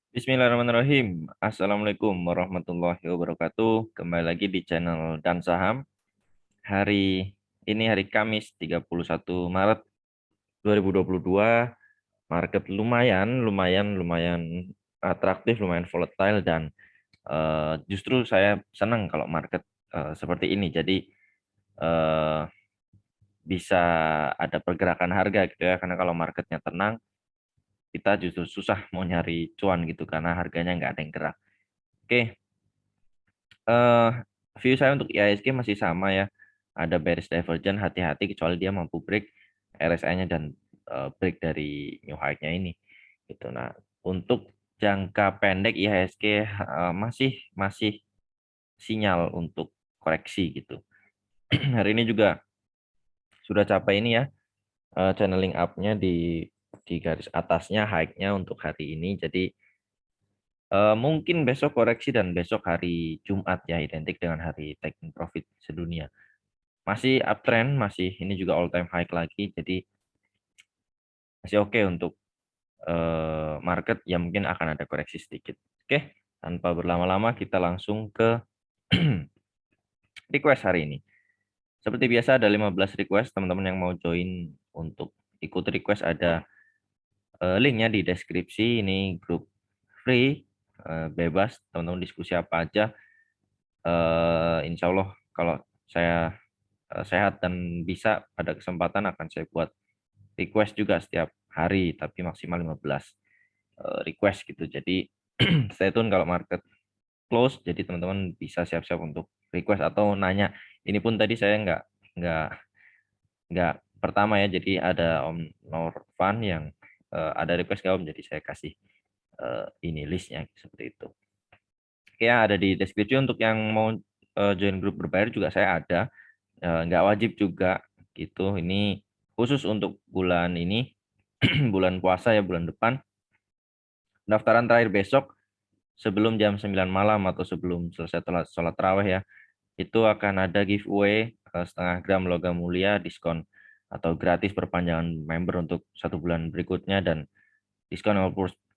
Bismillahirrahmanirrahim. Assalamualaikum warahmatullahi wabarakatuh. Kembali lagi di channel Dan Saham. Hari ini hari Kamis 31 Maret 2022. Market lumayan atraktif, lumayan volatile dan justru saya senang kalau market seperti ini. Jadi eh, bisa ada pergerakan harga gitu ya. Karena kalau marketnya tenang, kita justru susah mau nyari cuan gitu karena harganya nggak ada yang gerak. Oke. eh View saya untuk IHSG masih sama ya. Ada bearish divergence, hati-hati kecuali dia mampu break RSI-nya dan break dari new high-nya ini. Gitu. Nah, untuk jangka pendek IHSG masih masih sinyal untuk koreksi gitu. Hari ini juga sudah capai ini ya, channeling up-nya di garis atasnya high-nya untuk hari ini. Jadi mungkin besok koreksi dan besok hari Jumat ya identik dengan hari taking profit sedunia. Masih uptrend, masih ini juga all time high lagi, jadi masih oke untuk market yang mungkin akan ada koreksi sedikit. Oke, tanpa berlama-lama kita langsung ke request hari ini. Seperti biasa ada 15 request, teman-teman yang mau join untuk ikut request ada linknya di deskripsi. Ini grup free, bebas, teman-teman diskusi apa aja. Insya Allah kalau saya sehat dan bisa pada kesempatan akan saya buat request juga setiap hari tapi maksimal 15 request gitu. Jadi stay tune kalau market close, jadi teman-teman bisa siap-siap untuk request atau nanya. Ini pun tadi saya nggak nggak pertama ya, jadi ada Om Norvan yang ada request ke Om, jadi saya kasih ini listnya seperti itu. Oke, ya, ada di deskripsi. Untuk yang mau join grup berbayar juga saya ada. Nggak wajib juga gitu. Ini khusus untuk bulan ini, bulan puasa ya, bulan depan. Daftaran terakhir besok sebelum jam 9 malam atau sebelum selesai sholat tarawih ya. Itu akan ada giveaway setengah gram logam mulia, diskon atau gratis perpanjangan member untuk 1 bulan berikutnya, dan diskon 50%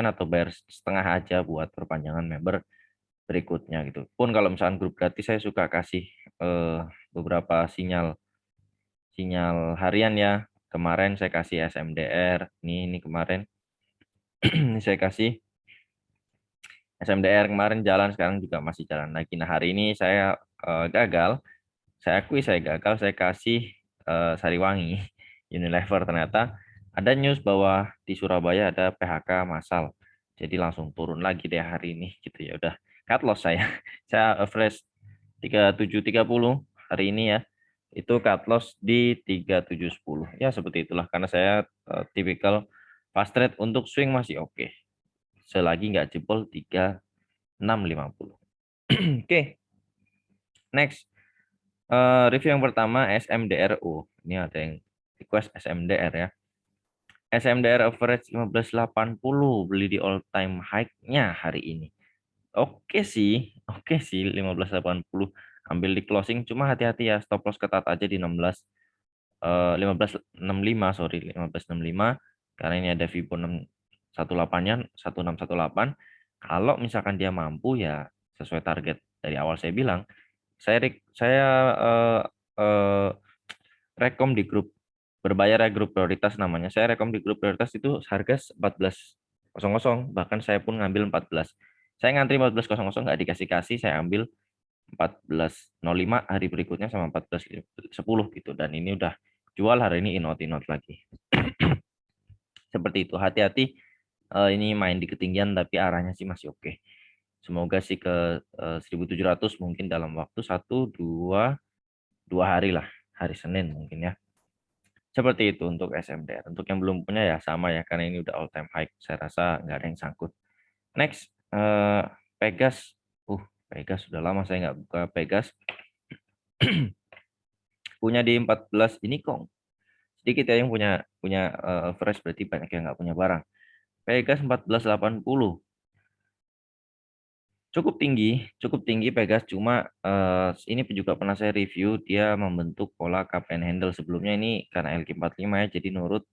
atau bayar setengah aja buat perpanjangan member berikutnya gitu. Pun kalau misalkan grup gratis saya suka kasih eh, beberapa sinyal sinyal harian ya. Kemarin saya kasih SMDR, ini kemarin ini saya kasih SMDR kemarin jalan, sekarang juga masih jalan lagi. Nah, hari ini saya gagal. Saya akui saya gagal, saya kasih Sariwangi Unilever. Ternyata ada news bahwa di Surabaya ada PHK massal. Jadi langsung turun lagi deh hari ini gitu ya. Udah cut loss saya. Saya average 3730 hari ini ya. Itu cut loss di 3710. Ya seperti itulah, karena saya tipikal fast trade. Untuk swing masih oke. Selagi nggak jebol 3650. Oke, next. Review yang pertama SMDRU. Ini ada yang request SMDR ya. SMDR average 1580, beli di all time high-nya hari ini. Oke sih 1580. Ambil di closing, cuma hati-hati ya, stop loss ketat aja di 16 1565, sorry, 1565, karena ini ada Fibo 618-nya 1618. Kalau misalkan dia mampu ya sesuai target dari awal saya bilang, saya eh, rekom di grup berbayar ya, grup prioritas namanya. Saya rekom di grup prioritas itu harga 14.00, bahkan saya pun ngambil 14. Saya ngantri 14.00 nggak dikasih-kasih, saya ambil 14.05 hari berikutnya sama 14.10 gitu, dan ini udah jual hari ini, inot lagi. Seperti itu. Hati-hati, ini main di ketinggian tapi arahnya sih masih oke. Semoga sih ke 1.700 mungkin dalam waktu 1 2 hari lah, hari Senin mungkin ya. Seperti itu untuk SMDR. Untuk yang belum punya ya sama ya, karena ini udah all time high. Saya rasa nggak ada yang sangkut. Next, Pegas. Pegas sudah lama saya nggak buka Pegas. Punya di 14 ini kok. Sedikit ya yang punya punya fresh, berarti banyak yang nggak punya barang. Pegas 1480. Cukup tinggi Pegas, cuma ini juga pernah saya review, dia membentuk pola cup and handle sebelumnya. Ini karena LQ45 ya, jadi nurut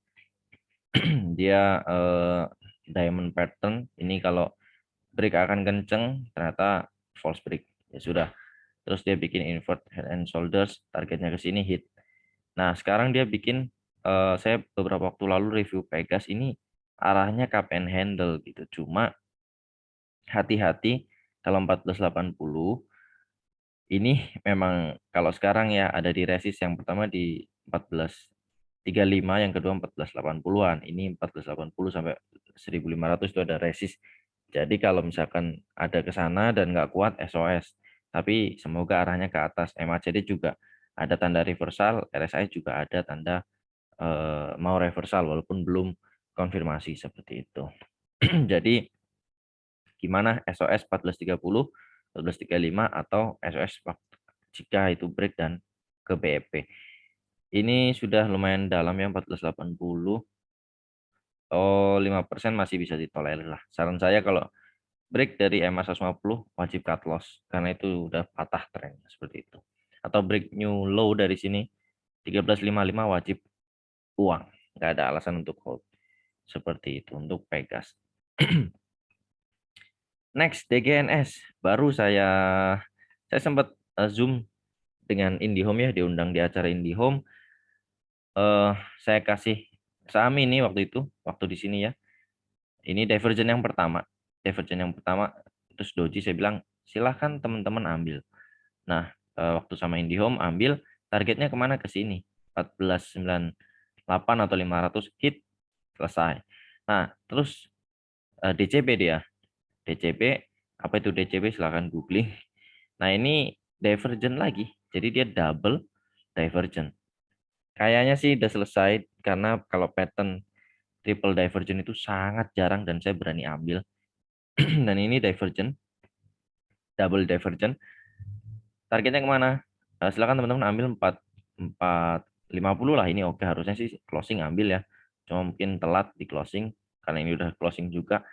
dia diamond pattern. Ini kalau break akan kenceng, ternyata false break. Ya sudah. Terus dia bikin invert head and shoulders, targetnya ke sini hit. Nah, sekarang dia bikin saya beberapa waktu lalu review Pegas ini arahnya cup and handle gitu. Cuma hati-hati kalau 1480 ini memang kalau sekarang ya ada di resist yang pertama di 1435, yang kedua 1480-an. Ini 1480 sampai 1500 itu ada resist. Jadi kalau misalkan ada ke sana dan nggak kuat SOS. Tapi semoga arahnya ke atas. MACD juga ada tanda reversal, RSI juga ada tanda mau reversal walaupun belum konfirmasi seperti itu. Jadi gimana SOS 1430, 1435 atau SOS jika itu break dan ke BEP. Ini sudah lumayan dalam ya 1480. Oh, 5% masih bisa ditolerir lah. Saran saya kalau break dari EMA 150 wajib cut loss karena itu udah patah trennya seperti itu. Atau break new low dari sini 1355 wajib uang. Nggak ada alasan untuk hold. Seperti itu untuk Pegas. Next, DGNS. Baru saya sempat Zoom dengan IndiHome ya, diundang di acara IndiHome. Saya kasih saham ini waktu itu, waktu di sini ya. Ini divergen yang pertama. Divergen yang pertama, terus doji saya bilang, silahkan teman-teman ambil. Nah, waktu sama IndiHome ambil, targetnya kemana? Ke sini. 1498 atau 500 hit, selesai. Nah, terus DCB dia. DCB, apa itu DCB? Silahkan googling. Nah, ini divergen lagi. Jadi dia double divergen. Kayaknya sih udah selesai karena kalau pattern triple divergen itu sangat jarang dan saya berani ambil. Dan ini divergen, double divergen. Targetnya kemana? Silakan teman-teman ambil 450 lah, ini oke, harusnya sih closing ambil ya. Cuma mungkin telat di closing karena ini udah closing juga.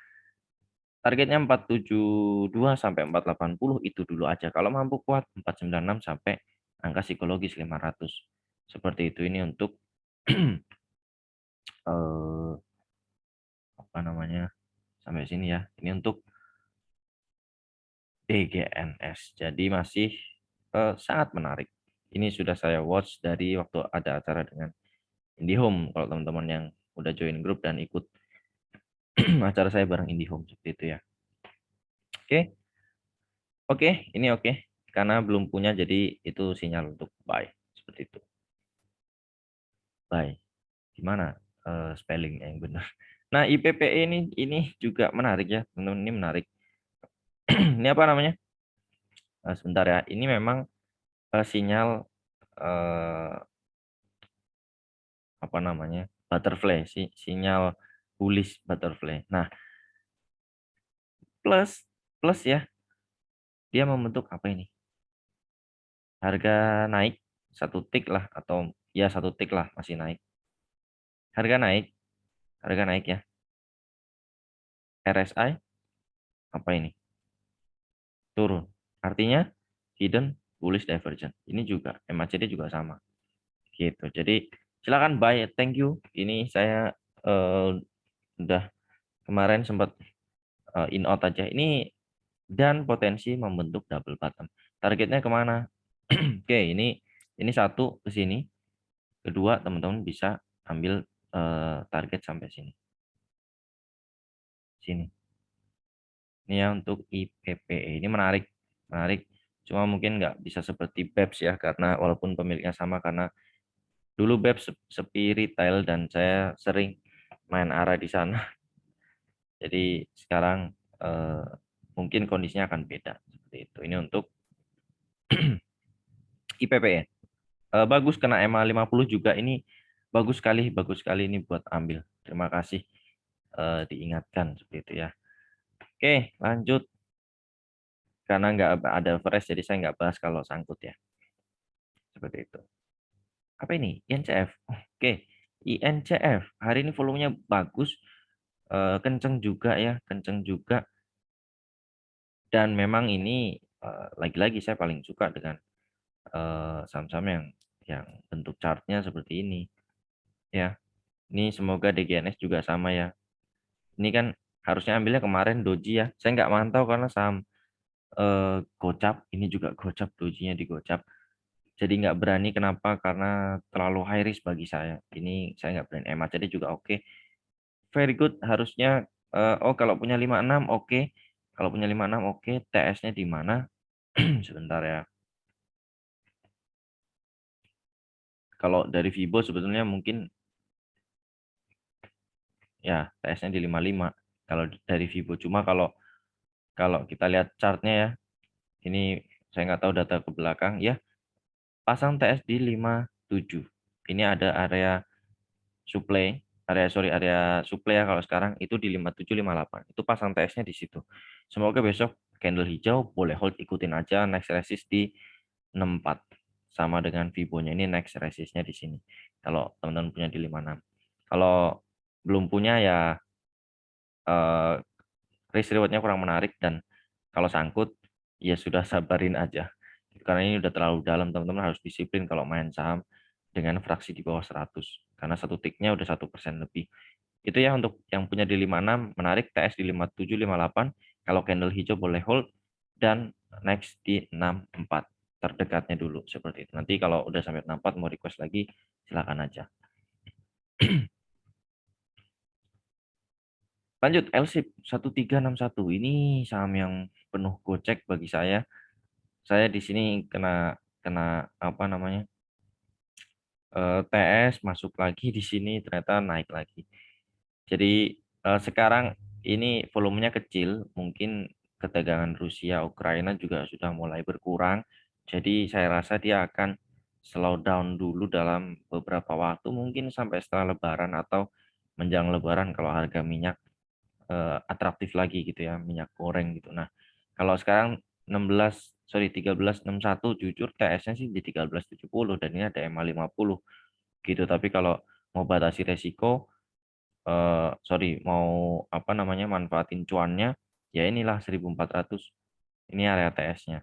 Targetnya 472 sampai 480 itu dulu aja. Kalau mampu kuat 496 sampai angka psikologis 500. Seperti itu ini untuk eh, apa namanya? Sampai sini ya. Ini untuk DGNS. Jadi masih sangat menarik. Ini sudah saya watch dari waktu ada acara dengan IndiHome. Kalau teman-teman yang udah join grup dan ikut acara saya bareng IndiHome seperti itu ya. Oke, oke, ini oke. Karena belum punya jadi itu sinyal untuk buy seperti itu. Buy. Gimana spelling yang benar? Nah, IPPE ini juga menarik ya, teman-teman, ini menarik. Ini apa namanya? Sebentar ya. Ini memang sinyal eh, apa namanya? Butterfly, sinyal bullish butterfly. Nah, plus plus ya, dia membentuk apa ini? Harga naik satu tik lah atau ya satu tik lah masih naik. Harga naik ya. RSI apa ini? Turun. Artinya hidden bullish divergence. Ini juga MACD juga sama. Gitu. Jadi silakan buy. Thank you. Ini saya udah kemarin sempat in out aja. Ini dan potensi membentuk double bottom. Targetnya kemana? Oke, ini satu ke sini. Kedua, teman-teman bisa ambil target sampai sini. Sini. Ini ya untuk IPPE. Ini menarik. Menarik. Cuma mungkin nggak bisa seperti BEPS ya, karena walaupun pemiliknya sama, karena dulu BEPS sepi retail dan saya sering main arah di sana. Jadi sekarang mungkin kondisinya akan beda. Seperti itu. Ini untuk IPPE. Bagus kena EMA 50 juga, ini bagus sekali ini buat ambil. Terima kasih diingatkan seperti itu ya. Oke, lanjut. Karena nggak ada fresh, jadi saya nggak bahas kalau sangkut ya. Seperti itu. Apa ini? INCF. Oke, INCF. Hari ini volumenya bagus. Kenceng juga ya, kenceng juga. Dan memang ini lagi-lagi saya paling suka dengan saham-saham yang bentuk chartnya seperti ini. Ya, ini semoga DGNS juga sama ya. Ini kan harusnya ambilnya kemarin doji ya. Saya nggak mantau karena saham gocap, ini juga gocap, dojinya digocap. Jadi nggak berani, kenapa? Karena terlalu high risk bagi saya. Ini saya nggak berani. Emat jadi juga oke. Very good, harusnya oh kalau punya 56 oke. Kalau punya 56 oke. TS-nya di mana? Sebentar ya. Kalau dari Vibo sebetulnya mungkin ya TS-nya di 55 kalau dari Vibo. Cuma kalau kalau kita lihat chartnya ya, ini saya nggak tahu data ke belakang ya, pasang TS di 57. Ini ada area supply, area supply ya kalau sekarang itu di 57 58. Itu pasang TS-nya di situ. Semoga besok candle hijau boleh hold, ikutin aja next resist di 64. Sama dengan Vibonya ini next resistnya di sini. Kalau teman-teman punya di 56. Kalau belum punya ya eh, risk rewardnya kurang menarik, dan kalau sangkut ya sudah sabarin aja. Karena ini udah terlalu dalam, teman-teman harus disiplin kalau main saham dengan fraksi di bawah 100. Karena satu tiknya udah 1% lebih. Itu ya untuk yang punya di 56 menarik, TS di 57 58. Kalau candle hijau boleh hold, dan next di 64 terdekatnya dulu seperti itu. Nanti kalau udah sampai 64 mau request lagi silakan aja. Lanjut LSIP 1361. Ini saham yang penuh gocek bagi saya. Saya di sini kena kena apa namanya? TS masuk lagi di sini ternyata naik lagi. Jadi sekarang ini volumenya kecil, mungkin ketegangan Rusia Ukraina juga sudah mulai berkurang. Jadi saya rasa dia akan slow down dulu dalam beberapa waktu, mungkin sampai setelah Lebaran atau menjelang Lebaran kalau harga minyak atraktif lagi gitu ya, minyak goreng gitu. Nah, kalau sekarang 1361 jujur TS-nya sih di 1370 dan ini ada EMA 50 gitu. Tapi kalau mau batasi resiko, mau apa namanya, manfaatin cuannya, ya inilah 1400. Ini area TS-nya.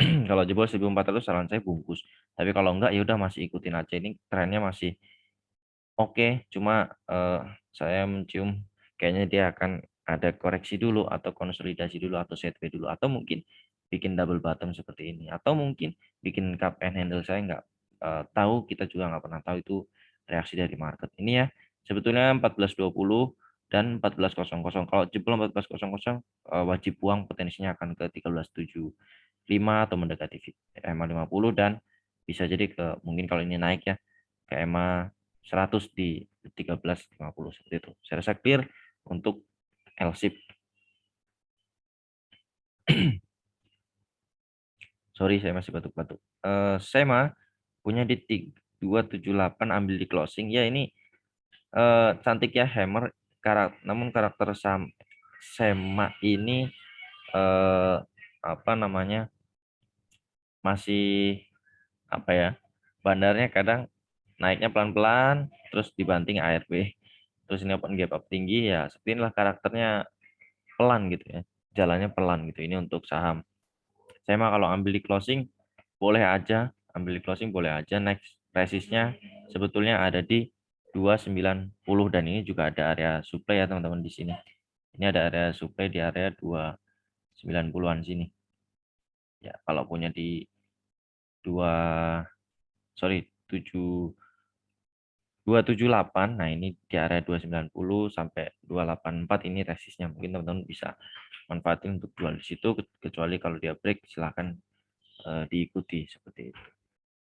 Kalau jebol 1400 saran saya bungkus. Tapi kalau enggak ya udah masih ikutin aja, ini trennya masih oke, cuma saya mencium kayaknya dia akan ada koreksi dulu atau konsolidasi dulu atau sideways dulu atau mungkin bikin double bottom seperti ini atau mungkin bikin cup and handle. Saya nggak tahu, kita juga nggak pernah tahu itu reaksi dari market. Ini ya sebetulnya 1420 dan 1400. Kalau jebol 1400 wajib buang, potensinya akan ke 1375 atau mendekati EMA 50 dan bisa jadi ke mungkin kalau ini naik ya ke EMA 100 di 1350 seperti itu. Saya rasa clear untuk LSIP. Sorry saya masih batuk-batuk. SEMA punya di 278 ambil di closing. Ya ini cantik ya hammer, namun karakter saham SEMA ini eh, apa namanya, masih apa ya, bandarnya kadang naiknya pelan-pelan terus dibanting ARB, terus ini open gap up tinggi, ya seperti inilah karakternya, pelan gitu ya, jalannya pelan gitu. Ini untuk saham saya mah kalau ambil di closing boleh aja, ambil di closing boleh aja. Next resistnya sebetulnya ada di 290 dan ini juga ada area supply ya teman-teman di sini. Ini ada area supply di area 290-an sini. Ya, kalau punya di 2 7 278, nah ini di area 290 sampai 284 ini resistnya. Mungkin teman-teman bisa manfaatin untuk jual di situ, kecuali kalau dia break silahkan diikuti seperti itu.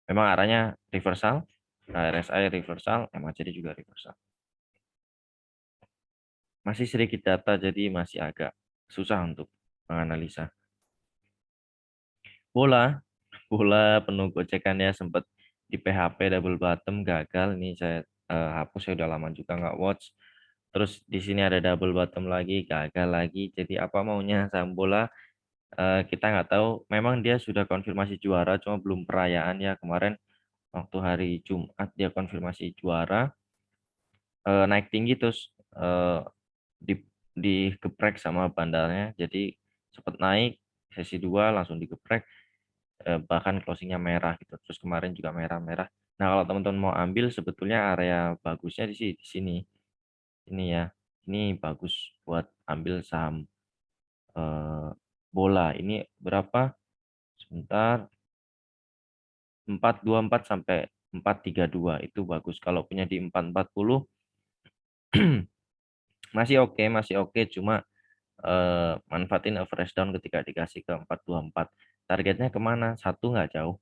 Memang arahnya reversal, RSI reversal, MACD juga reversal. Masih sedikit data jadi masih agak susah untuk menganalisa. Bola, bola penuh gocekannya, sempat di PHP double bottom gagal. Ini saya hapus, saya udah lama juga nggak watch. Terus di sini ada double bottom lagi, gagal lagi. Jadi apa maunya saham bola? Kita nggak tahu. Memang dia sudah konfirmasi juara, cuma belum perayaan ya. Kemarin waktu hari Jumat dia konfirmasi juara, naik tinggi terus di digeprek sama bandalnya. Jadi sempat naik sesi 2 langsung digeprek, bahkan closingnya merah gitu. Terus kemarin juga merah-merah. Nah, kalau teman-teman mau ambil sebetulnya area bagusnya di sini. Ini ya. Ini bagus buat ambil saham bola. Ini berapa? Sebentar. 424 sampai 432 itu bagus. Kalau punya di 440 masih oke, cuma manfaatin average down ketika dikasih ke 424. Targetnya kemana? Satu nggak jauh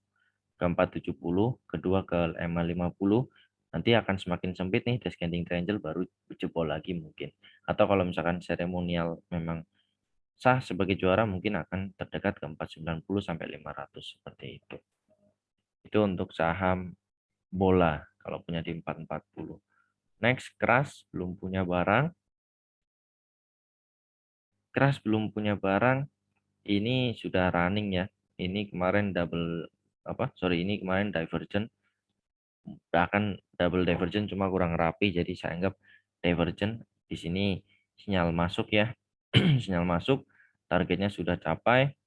ke 470, kedua ke 550. Nanti akan semakin sempit nih, descending triangle baru jebol lagi mungkin. Atau kalau misalkan seremonial memang sah sebagai juara, mungkin akan terdekat ke 490 sampai 500 seperti itu. Itu untuk saham bola kalau punya di 440. Next, keras belum punya barang. Keras belum punya barang, ini sudah running ya. Ini kemarin ini kemarin divergent. Bahkan double divergent cuma kurang rapi, jadi saya anggap divergent. Di sini sinyal masuk ya. Sinyal masuk, targetnya sudah capai.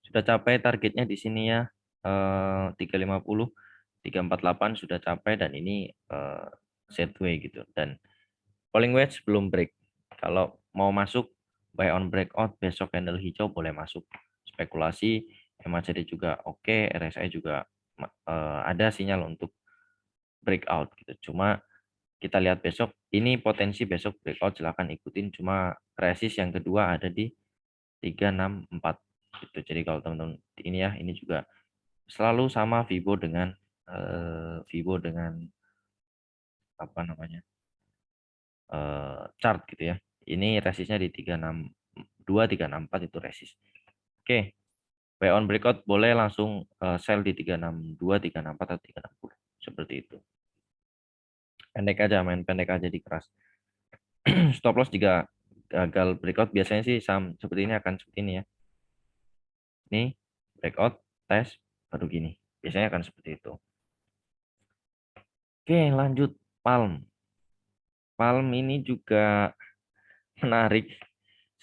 Sudah capai targetnya di sini ya. 350, 348 sudah capai dan ini sideways gitu. Dan falling wedge belum break. Kalau mau masuk buy on breakout besok candle hijau boleh masuk. Spekulasi MACD juga oke, RSI juga ada sinyal untuk breakout gitu. Cuma kita lihat besok, ini potensi besok breakout silahkan ikutin. Cuma resist yang kedua ada di 364 gitu. Jadi kalau teman-teman ini ya, ini juga selalu sama Vibo dengan apa namanya? Chart gitu ya. Ini resistnya di 362, 364 itu resist. Oke, buy on breakout boleh langsung sell di 362, 364 atau 360. Seperti itu. Pendek aja, main pendek aja di keras. Stop loss jika gagal breakout biasanya sih saham seperti ini akan seperti ini ya. Ini breakout, tes, baru gini. Biasanya akan seperti itu. Oke, lanjut Palm. Palm ini juga menarik.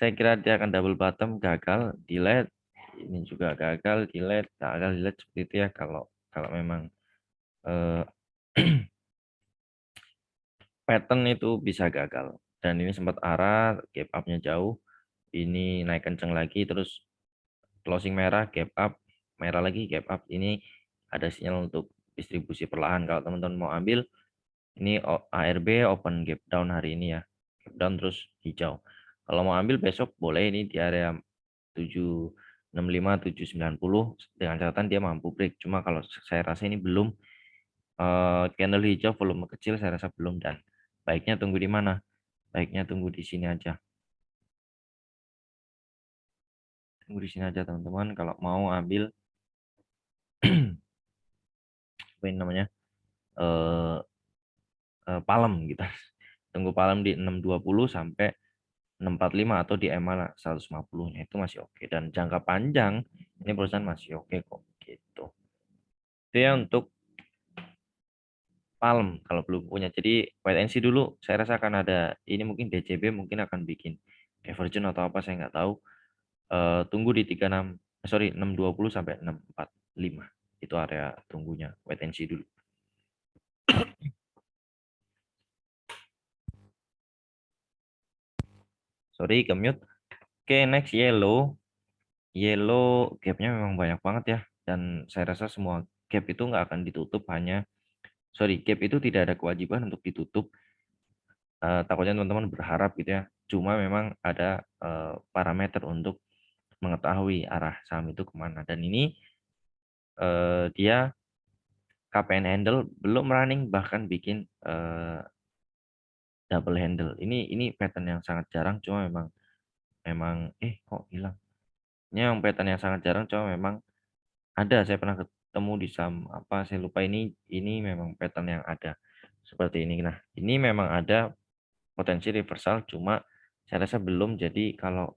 Saya kira dia akan double bottom, gagal, delete. Ini juga gagal, delete, seperti itu ya. Kalau kalau memang eh, pattern itu bisa gagal. Dan ini sempat arah, gap up-nya jauh. Ini naik kenceng lagi, terus closing merah, gap up, merah lagi, gap up. Ini ada sinyal untuk distribusi perlahan. Kalau teman-teman mau ambil, ini ARB open gap down hari ini ya. Gap down terus hijau. Kalau mau ambil besok boleh ini di area 765, 790 dengan catatan dia mampu break. Cuma kalau saya rasa ini belum candle hijau volume kecil saya rasa belum, dan baiknya tunggu di mana? Baiknya tunggu di sini aja. Tunggu di sini aja teman-teman kalau mau ambil apa ini namanya? eh palem gitu. Tunggu palem di 620 sampai 645 atau di EMA 150-nya itu masih oke, dan jangka panjang ini perusahaan masih oke kok gitu. Itu ya untuk Palm kalau belum punya. Jadi wait and see dulu. Saya rasa akan ada ini, mungkin DCB mungkin akan bikin divergent atau apa saya nggak tahu. Tunggu di 36 sorry 620 sampai 645. Itu area tunggunya. Wait and see dulu. Sorry ke-mute. Oke, next yellow. Yellow gapnya memang banyak banget ya. Dan saya rasa semua gap itu nggak akan ditutup, gap itu tidak ada kewajiban untuk ditutup. Takutnya teman-teman berharap gitu ya. Cuma memang ada parameter untuk mengetahui arah saham itu kemana. Dan ini dia KPN handle belum running, bahkan bikin double handle. Ini pattern yang sangat jarang, cuma memang memang kok hilang. Ini yang pattern yang sangat jarang, cuma memang ada. Saya pernah ketemu di saham apa saya lupa, ini memang pattern yang ada seperti ini. Nah, ini memang ada potensi reversal, cuma saya rasa belum. Jadi kalau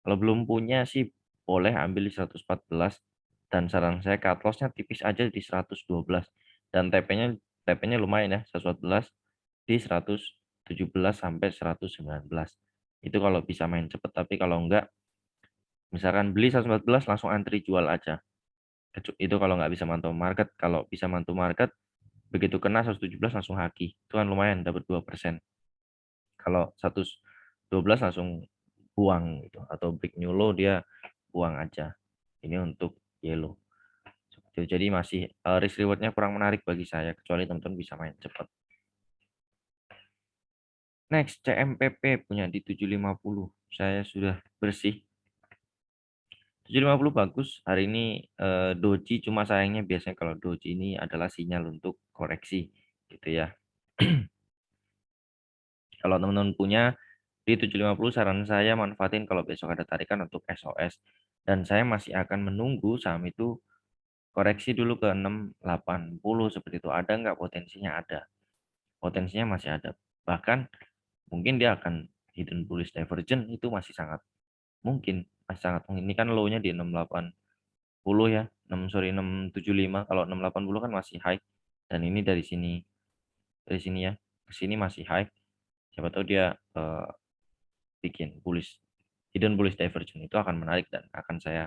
belum punya sih boleh ambil di 114, dan saran saya cut loss-nya tipis aja di 112, dan TP-nya lumayan ya, 114 di 117 sampai 119. Itu kalau bisa main cepet, tapi kalau enggak misalkan beli 114 langsung antri jual aja. Itu kalau nggak bisa mantau market. Kalau bisa mantau market begitu kena 117 langsung haki. Itu kan lumayan dapat 2%. Kalau 112 langsung buang gitu, atau break new low dia buang aja. Ini untuk yellow. Jadi masih risk rewardnya kurang menarik bagi saya, kecuali teman-teman bisa main cepat. Next, CMPP punya di 750. Saya sudah bersih. 750 bagus. Hari ini doji, cuma sayangnya biasanya kalau doji ini adalah sinyal untuk koreksi gitu ya. Kalau teman-teman punya di 750, saran saya manfaatin kalau besok ada tarikan untuk SOS. Dan saya masih akan menunggu saham itu koreksi dulu ke 680 seperti itu. Ada nggak potensinya? Ada. Potensinya masih ada. Bahkan mungkin dia akan hidden bullish divergence, itu masih sangat mungkin. Masih sangat mungkin. Ini kan low-nya di 680 ya. 675. Kalau 680 kan masih high. Dan ini dari sini ya ke sini masih high. Siapa tahu dia bikin bullish, hidden bullish divergence, itu akan menarik dan akan saya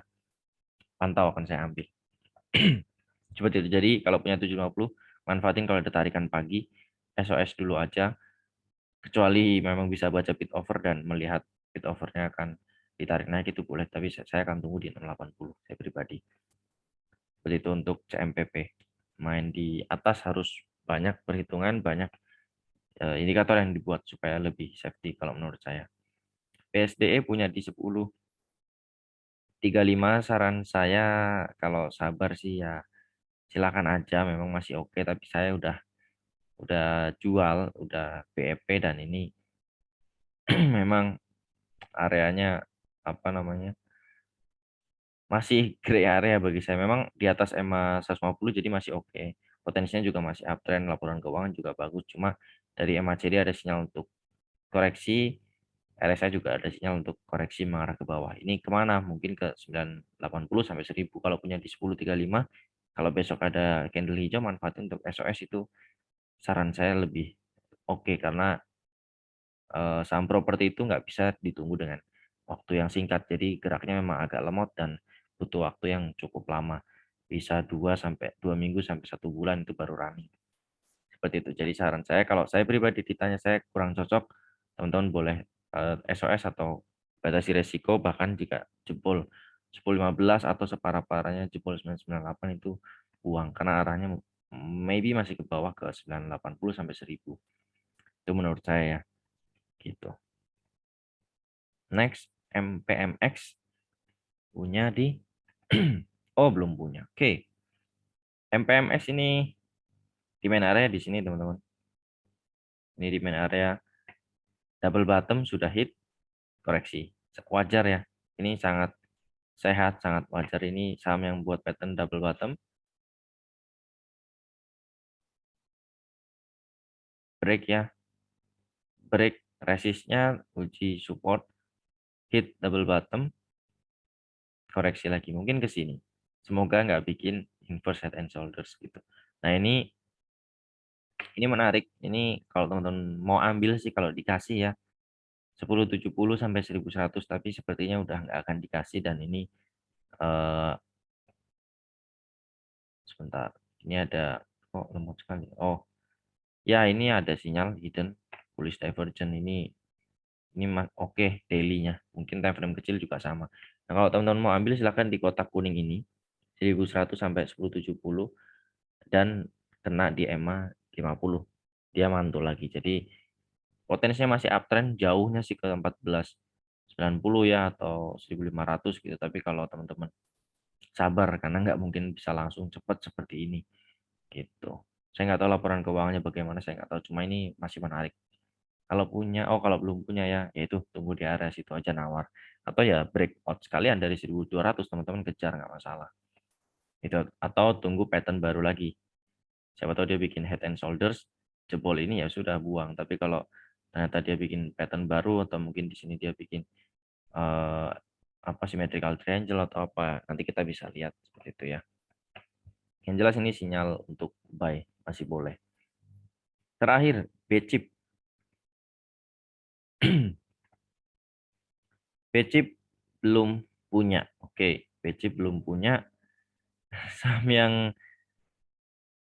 pantau, akan saya ambil. Seperti itu. Jadi kalau punya 750, manfaatin kalau ada tarikan pagi, SOS dulu aja, kecuali memang bisa baca bid over dan melihat bid overnya akan ditarik naik, itu boleh, tapi saya akan tunggu di 680 saya pribadi. Seperti itu untuk CMPP. Main di atas harus banyak perhitungan, banyak indikator yang dibuat supaya lebih safety kalau menurut saya. PSDE punya di 10.35. Saran saya kalau sabar sih ya silakan aja, memang masih oke, tapi saya udah jual, udah BEP, dan ini memang areanya apa namanya, masih gray area bagi saya. Memang di atas EMA 150 jadi masih oke. Potensinya juga masih uptrend, laporan keuangan juga bagus. Cuma dari EMA CD ada sinyal untuk koreksi, RSI juga ada sinyal untuk koreksi mengarah ke bawah. Ini kemana? Mungkin ke 980 sampai 1000. Kalau punya di 10.35, kalau besok ada candle hijau, manfaatin untuk SOS, itu saran saya lebih oke, karena saham properti itu nggak bisa ditunggu dengan waktu yang singkat. Jadi geraknya memang agak lemot dan butuh waktu yang cukup lama. Bisa 2 minggu sampai 1 bulan itu baru running. Seperti itu. Jadi saran saya, kalau saya pribadi ditanya saya kurang cocok, teman-teman boleh SOS atau batasi resiko, bahkan jika jebol 10.15 atau separah-parahnya jebol 998, itu buang karena arahnya maybe masih ke bawah ke 980 sampai 1000. Itu menurut saya ya. Gitu. Next, MPMX punya di oh belum punya. Oke. MPMX ini di main area di sini teman-teman. Ini di main area double bottom sudah hit, koreksi. Wajar ya. Ini sangat sehat, sangat wajar. Ini saham yang buat pattern double bottom. Break ya. Break resistnya, uji support, hit double bottom, koreksi lagi. Mungkin ke sini. Semoga nggak bikin inverse head and shoulders gitu. Nah ini menarik. Ini kalau teman-teman mau ambil sih kalau dikasih ya 10.70 sampai 1.100, tapi sepertinya udah nggak akan dikasih. Dan ini eh, sebentar, ini ada kok lemot sekali. Oh ya, ini ada sinyal hidden bullish divergence. Ini oke daily-nya. Mungkin time frame kecil juga sama. Nah, kalau teman-teman mau ambil silahkan di kotak kuning ini 1.100 sampai 10.70, dan kena di EMA 50. Dia mantul lagi. Jadi potensinya masih uptrend, jauhnya sih ke 14.90 ya atau 1.500 gitu. Tapi kalau teman-teman sabar, karena nggak mungkin bisa langsung cepat seperti ini gitu. Saya nggak tahu laporan keuangannya bagaimana, saya nggak tahu. Cuma ini masih menarik. Kalau punya, kalau belum punya ya, yaitu tunggu di area situ aja nawar. Atau ya breakout sekalian dari 1.200, teman-teman kejar nggak masalah. Itu, atau tunggu pattern baru lagi. Siapa tahu dia bikin head and shoulders, jebol ini ya sudah buang. Tapi kalau ternyata dia bikin pattern baru, atau mungkin di sini dia bikin eh, apa symmetrical triangle atau apa, nanti kita bisa lihat seperti itu ya. Yang jelas ini sinyal untuk buy, masih boleh. Terakhir, B-chip. B-chip belum punya. Oke, B-chip belum punya. Saham yang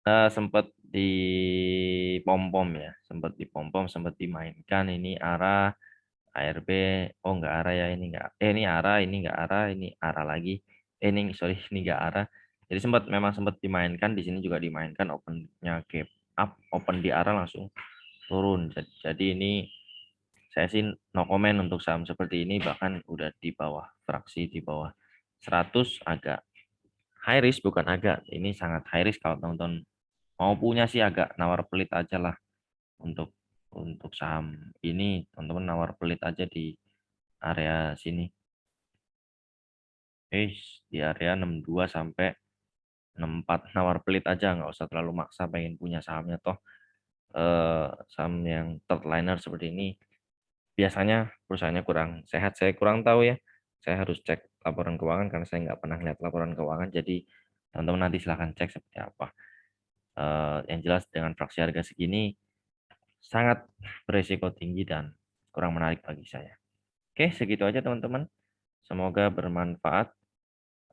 sempat di pom-pom ya, sempat di pom-pom, sempat dimainkan ini arah ARB. Oh enggak arah ya, ini enggak, ini arah, ini enggak arah, ini arah lagi, ini sorry, ini enggak arah. Jadi memang sempat dimainkan, di sini juga dimainkan opennya gap up, open di arah langsung turun. Jadi ini saya sih no comment untuk saham seperti ini, bahkan udah di bawah fraksi, di bawah 100, agak high risk, bukan agak, ini sangat high risk. Kalau teman-teman mau punya sih agak nawar pelit aja lah untuk saham ini. Teman-teman nawar pelit aja di area sini. Di area 62 sampai 64 nawar pelit aja, nggak usah terlalu maksa pengen punya sahamnya, toh saham yang third liner seperti ini biasanya perusahaannya kurang sehat. Saya kurang tahu ya, saya harus cek laporan keuangan karena saya nggak pernah lihat laporan keuangan. Jadi teman-teman nanti silahkan cek seperti apa. Yang jelas dengan fraksi harga segini sangat beresiko tinggi dan kurang menarik bagi saya. Oke, segitu aja teman-teman. Semoga bermanfaat.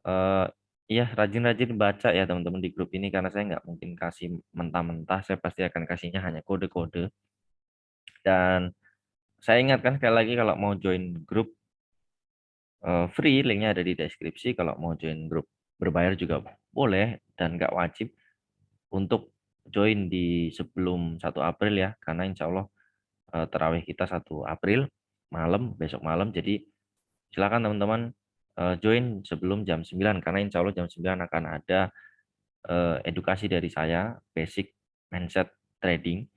Eh, Iya, rajin-rajin baca ya teman-teman di grup ini, karena saya nggak mungkin kasih mentah-mentah. Saya pasti akan kasihnya hanya kode-kode. Dan saya ingatkan sekali lagi, kalau mau join grup free, linknya ada di deskripsi. Kalau mau join grup berbayar juga boleh, dan nggak wajib untuk join di sebelum 1 April ya, karena insya Allah terawih kita 1 April malam, besok malam. Jadi silakan teman-teman join sebelum jam 9, karena insya Allah jam 9 akan ada edukasi dari saya, basic mindset trading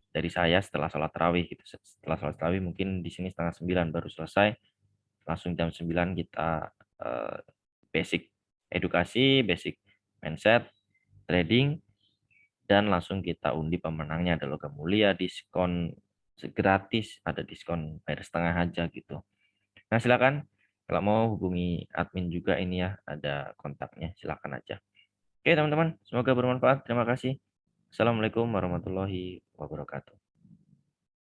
dari saya setelah sholat tarawih gitu. Setelah sholat tarawih mungkin di sini setengah 9 baru selesai, langsung jam 9 kita eh, basic edukasi, basic mindset trading, dan langsung kita undi pemenangnya. Ada logam mulia, diskon gratis, ada diskon bayar setengah aja gitu. Nah silakan, kalau mau hubungi admin juga ini ya, ada kontaknya, silakan aja. Oke teman-teman, semoga bermanfaat. Terima kasih. Assalamualaikum warahmatullahi wabarakatuh.